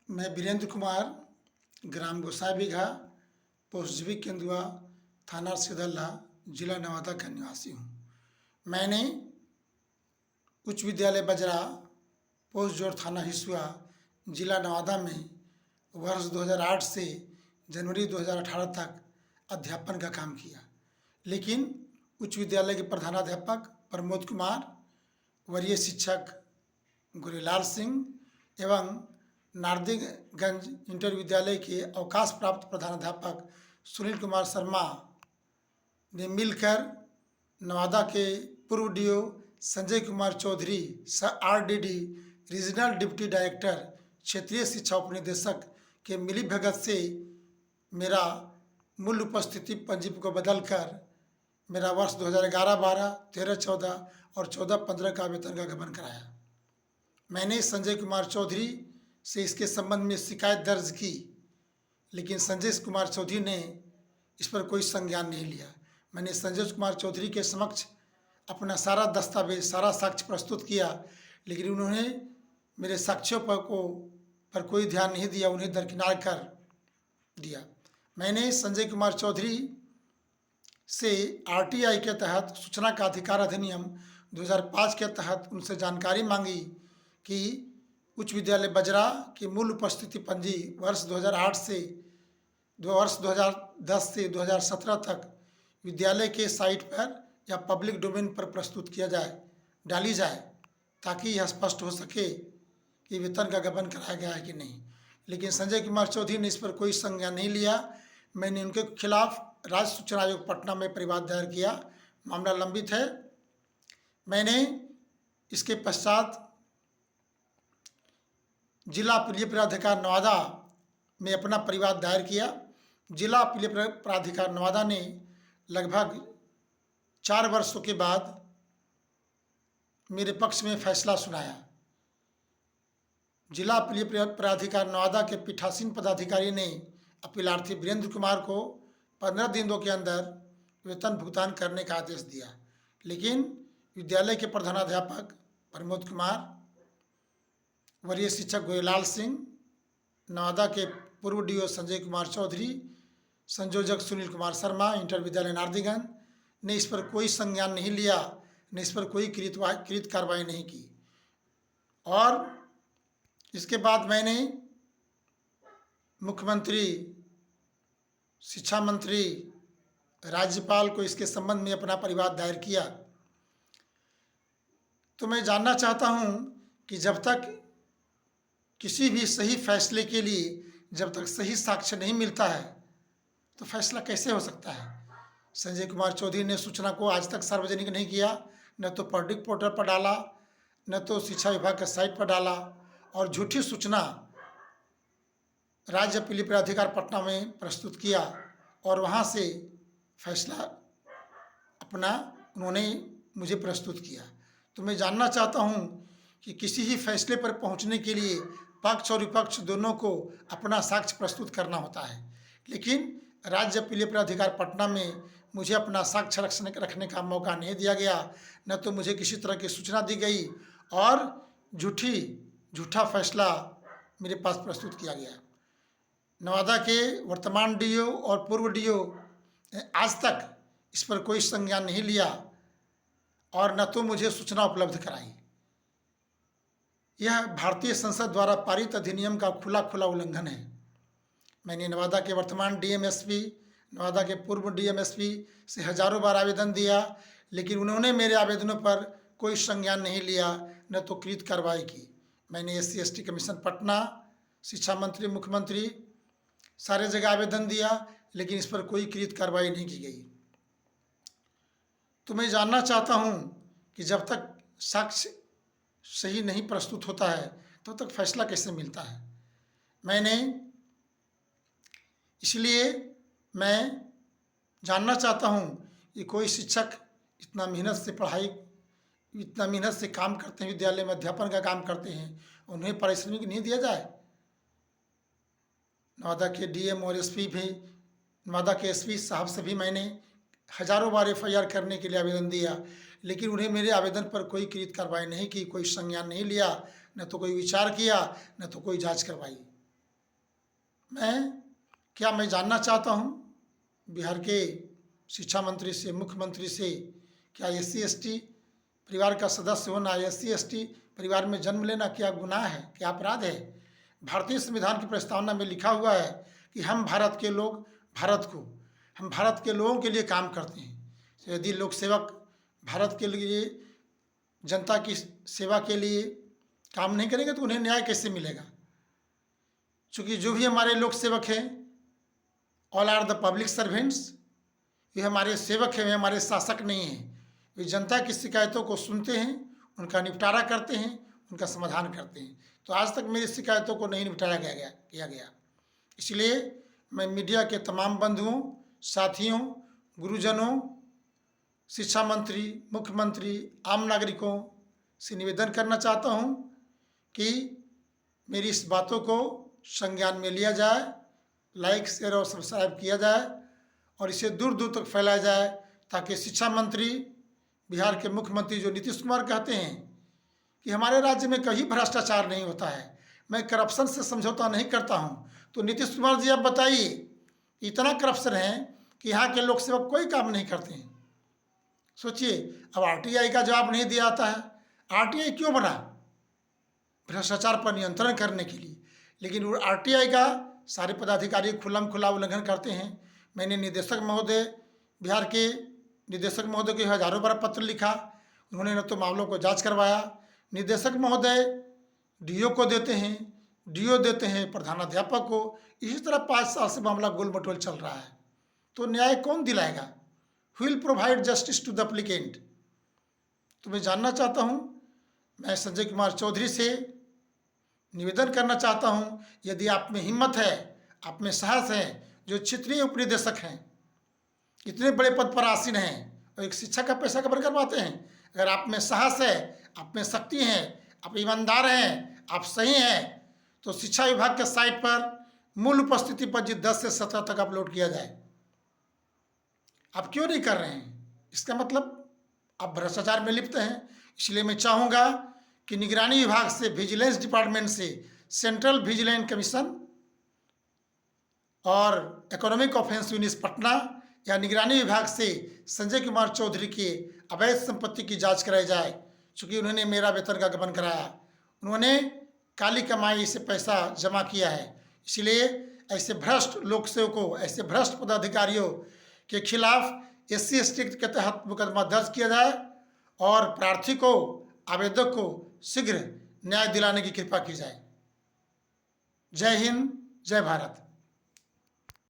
मैं वीरेंद्र कुमार, ग्राम गोसाई बिघा, पोस्ट जीविक केंदुआ, थाना सिरदल्ला, जिला नवादा का निवासी हूँ। मैंने उच्च विद्यालय बजरा, पोस्ट जोड़, थाना हिसुआ, जिला नवादा में वर्ष 2008 से जनवरी 2018 तक अध्यापन का काम किया। लेकिन उच्च विद्यालय के प्रधानाध्यापक प्रमोद कुमार, वरीय शिक्षक गुरेलाल सिंह एवं नारदीगंज इंटर विद्यालय के अवकाश प्राप्त प्रधानाध्यापक सुनील कुमार शर्मा ने मिलकर नवादा के पूर्व DO Sanjay Kumar Chaudhary, RDD regional deputy director क्षेत्रीय शिक्षा उपनिदेशक के मिलीभगत से मेरा मूल उपस्थिति पंजी को बदलकर मेरा वर्ष 2011-12, 13-14 और 14-15 का वेतन का गबन कराया। मैंने संजय कुमार चौधरी से इसके संबंध में शिकायत दर्ज की, लेकिन संजय कुमार चौधरी ने इस पर कोई संज्ञान नहीं लिया। मैंने संजय कुमार चौधरी के समक्ष अपना सारा दस्तावेज, सारा साक्ष्य प्रस्तुत किया, लेकिन उन्होंने मेरे साक्ष्यों पर कोई ध्यान नहीं दिया, उन्हें दरकिनार कर दिया। मैंने संजय कुमार चौधरी से RTI के तहत सूचना का अधिकार अधिनियम 2005 के तहत उनसे जानकारी मांगी कि उच्च विद्यालय बजरा की मूल उपस्थिति पंजी वर्ष 2010 से 2017 तक विद्यालय के साइट पर या पब्लिक डोमेन पर प्रस्तुत डाली जाए, ताकि यह स्पष्ट हो सके कि वेतन का गबन कराया गया है कि नहीं। लेकिन संजय कुमार चौधरी ने इस पर कोई संज्ञान नहीं लिया। मैंने उनके खिलाफ राज्य सूचना आयोग पटना में परिवाद दायर किया। मामला लंबित है। मैंने इसके पश्चात जिला अपीलीय प्राधिकार नवादा में अपना परिवाद दायर किया। जिला अपीलीय प्राधिकार नवादा ने लगभग 4 वर्षों के बाद मेरे पक्ष में फैसला सुनाया। जिला अपीलीय प्राधिकार नवादा के पीठासीन पदाधिकारी ने अपीलार्थी वीरेंद्र कुमार को 15 दिनों के अंदर वेतन भुगतान करने का आदेश दिया, लेकिन विद्यालय के प्रधानाध्यापक प्रमोद कुमार, वरीय शिक्षक गुरेलाल सिंह, नवादा के पूर्व डीओ संजय कुमार चौधरी, संयोजक सुनील कुमार शर्मा, इंटर विद्यालय नारदीगंज ने इस पर कोई संज्ञान नहीं लिया, ने इस पर कोई कृत कार्रवाई नहीं की। और इसके बाद मैंने मुख्यमंत्री, शिक्षा मंत्री, राज्यपाल को इसके संबंध में अपना परिवाद दायर किया। तो मैं जानना चाहता हूं कि जब तक किसी भी सही फैसले के लिए जब तक सही साक्ष्य नहीं मिलता है तो फैसला कैसे हो सकता है। संजय कुमार चौधरी ने सूचना को आज तक सार्वजनिक नहीं किया, न तो पब्लिक पोर्टल पर डाला, न तो शिक्षा विभाग के साइट पर डाला, और झूठी सूचना राज्य अपीलीय प्राधिकार पटना में प्रस्तुत किया और वहां से फैसला अपना उन्होंने मुझे प्रस्तुत किया। तो मैं जानना चाहता हूं कि किसी ही फैसले पर पहुंचने के लिए पक्ष और विपक्ष दोनों को अपना साक्ष्य प्रस्तुत करना होता है, लेकिन राज्य अपीलीय प्राधिकार पटना में मुझे अपना साक्ष्य रखने का मौका नहीं दिया गया, न तो मुझे किसी तरह की सूचना दी गई और झूठा फैसला मेरे पास प्रस्तुत किया गया। नवादा के वर्तमान डीओ और पूर्व डीओ आज तक इस पर कोई संज्ञान नहीं लिया और न तो मुझे सूचना उपलब्ध कराई। यह भारतीय संसद द्वारा पारित अधिनियम का खुला उल्लंघन है। मैंने नवादा के वर्तमान DMSP, नवादा के पूर्व DMSP से हजारों बार आवेदन दिया, लेकिन उन्होंने मेरे आवेदनों पर कोई संज्ञान नहीं लिया, न तो कृत कार्रवाई की। मैंने SC/ST कमीशन पटना, शिक्षा मंत्री, मुख्यमंत्री, सारे जगह आवेदन दिया, लेकिन इस पर कोई कृत कार्रवाई नहीं की गई। तो मैं जानना चाहता हूं कि जब तक साक्ष्य सही नहीं प्रस्तुत होता है तब तक फैसला कैसे मिलता है। इसलिए मैं जानना चाहता हूं कि कोई शिक्षक इतना मेहनत से काम करते हैं, विद्यालय में अध्यापन का काम करते हैं, उन्हें पारिश्रमिक नहीं दिया जाए। नवादा के DM और SP भी, नवादा के SP साहब से भी मैंने हजारों बार FIR करने के लिए आवेदन दिया, लेकिन उन्हें मेरे आवेदन पर कोई कृत कार्रवाई नहीं की, कोई संज्ञान नहीं लिया, न तो कोई विचार किया, न तो कोई जांच करवाई। मैं जानना चाहता हूँ बिहार के शिक्षा मंत्री से, मुख्यमंत्री से, क्या SC/ST परिवार का सदस्य होना, SC/ST परिवार में जन्म लेना क्या गुनाह है, क्या अपराध है? भारतीय संविधान की प्रस्तावना में लिखा हुआ है कि हम भारत के लोग हम भारत के लोगों के लिए काम करते हैं। तो यदि लोक सेवक भारत के लिए, जनता की सेवा के लिए काम नहीं करेंगे तो उन्हें न्याय कैसे मिलेगा? क्योंकि जो भी हमारे लोक सेवक हैं, all are the public servants, ये हमारे सेवक हैं, वे हमारे शासक नहीं हैं। वे जनता की शिकायतों को सुनते हैं, उनका निपटारा करते हैं, उनका समाधान करते हैं। तो आज तक मेरी शिकायतों को नहीं निपटाया किया गया। इसलिए मैं मीडिया के तमाम बंधुओं, साथियों, गुरुजनों, शिक्षा मंत्री, मुख्यमंत्री, आम नागरिकों से निवेदन करना चाहता हूं कि मेरी इस बातों को संज्ञान में लिया जाए, लाइक, शेयर और सब्सक्राइब किया जाए और इसे दूर दूर तक फैलाया जाए, ताकि शिक्षा मंत्री, बिहार के मुख्यमंत्री जो नीतीश कुमार कहते हैं कि हमारे राज्य में कहीं भ्रष्टाचार नहीं होता है, मैं करप्शन से समझौता नहीं करता हूं, तो नीतीश कुमार जी आप बताइए, इतना करप्शन है कि यहाँ के लोक सेवक कोई काम नहीं करते हैं। सोचिए, अब RTI का जवाब नहीं दिया जाता है। RTI क्यों बना? भ्रष्टाचार पर नियंत्रण करने के लिए, लेकिन RTI का सारे पदाधिकारी खुल्लम खुल्ला उल्लंघन करते हैं। मैंने निदेशक महोदय, बिहार के निदेशक महोदय को हजारों बार पत्र लिखा, उन्होंने न तो मामलों को जांच करवाया। निदेशक महोदय DO को देते हैं, DO देते हैं प्रधानाध्यापक को। इसी तरह 5 साल से मामला गोल मटोल चल रहा है। तो न्याय कौन दिलाएगा? Who will provide justice to the applicant? तो मैं जानना चाहता हूँ, मैं संजय कुमार चौधरी से निवेदन करना चाहता हूँ, यदि आप में हिम्मत है, आप में साहस है, जो क्षेत्रीय उपनिदेशक हैं, इतने बड़े पद पर आसीन हैं और एक शिक्षा का पैसा कवर करवाते हैं, अगर आप में साहस है, आप में शक्ति है, आप ईमानदार हैं, आप सही हैं, तो शिक्षा विभाग के साइट पर मूल उपस्थिति पर 10 से 17 तक अपलोड किया जाए। आप क्यों नहीं कर रहे हैं? इसका मतलब आप भ्रष्टाचार में लिप्त हैं। इसलिए मैं चाहूँगा कि निगरानी विभाग से, विजिलेंस डिपार्टमेंट से, सेंट्रल विजिलेंस कमीशन और इकोनॉमिक ऑफेंस यूनिट पटना या निगरानी विभाग से संजय कुमार चौधरी की अवैध संपत्ति की जांच कराई जाए, क्योंकि उन्होंने मेरा वेतन का गबन कराया, उन्होंने काली कमाई से पैसा जमा किया है। इसलिए ऐसे भ्रष्ट लोक सेवकों, ऐसे भ्रष्ट पदाधिकारियों के खिलाफ SC/ST के तहत मुकदमा दर्ज किया जाए और प्रार्थी को, आवेदक को शीघ्र न्याय दिलाने की कृपा की जाए। जय हिंद, जय भारत।